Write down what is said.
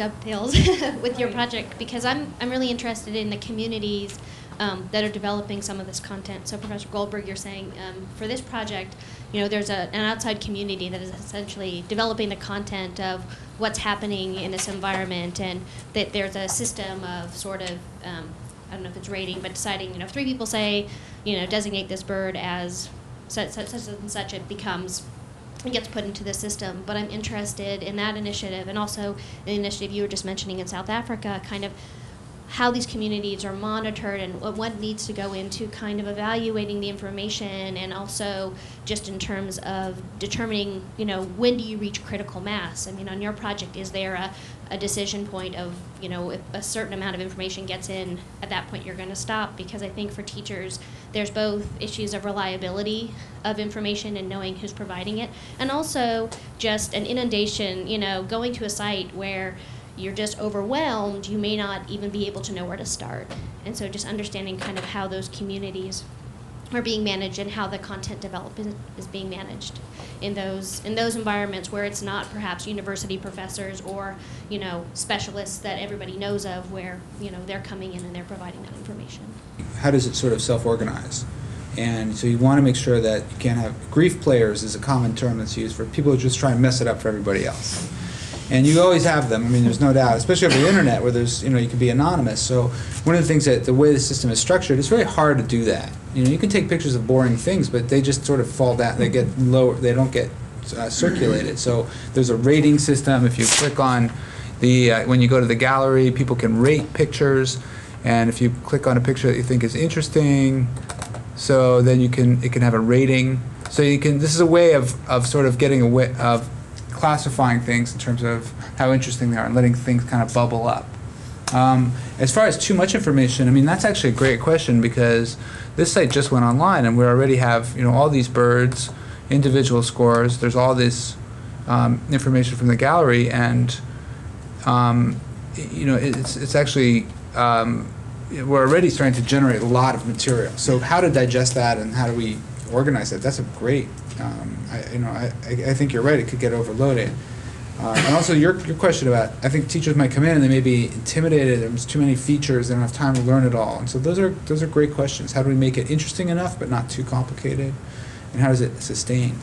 dovetails with your project, because I'm really interested in the communities that are developing some of this content. So Professor Goldberg, you're saying for this project, there's an outside community that is essentially developing the content of what's happening in this environment, and that there's a system of sort of, I don't know if it's rating, but deciding, if 3 people say, designate this bird as such and such, it gets put into the system. But I'm interested in that initiative, and also the initiative you were just mentioning in South Africa, kind of how these communities are monitored and what needs to go into kind of evaluating the information, and also just in terms of determining, when do you reach critical mass? I mean, on your project, is there a decision point of, if a certain amount of information gets in, at that point you're going to stop? Because I think for teachers, there's both issues of reliability of information and knowing who's providing it, and also just an inundation, going to a site where you're just overwhelmed, you may not even be able to know where to start. And so just understanding kind of how those communities are being managed and how the content development is being managed in those environments where it's not perhaps university professors or, specialists that everybody knows of, where, they're coming in and they're providing that information. How does it sort of self-organize? And so you want to make sure that you can't have grief players is a common term that's used for people who just try and mess it up for everybody else. And you always have them. I mean, there's no doubt, especially over the internet where there's, you can be anonymous. So one of the things that the way the system is structured, it's very hard to do that. You can take pictures of boring things, but they just sort of fall down. They get lower. They don't get circulated. So there's a rating system. If you click on when you go to the gallery, people can rate pictures, and if you click on a picture that you think is interesting, so then it can have a rating. So this is a way of sort of getting away of classifying things in terms of how interesting they are and letting things kind of bubble up. As far as too much information, I mean, that's actually a great question, because this site just went online and we already have all these birds, individual scores. There's all this information from the gallery, and it's actually we're already starting to generate a lot of material. So how to digest that and how do we organize it? That's a great. I think you're right. It could get overloaded. And also your question about, I think teachers might come in and they may be intimidated. There's too many features. They don't have time to learn it all. And so those are great questions. How do we make it interesting enough but not too complicated? And how does it sustain?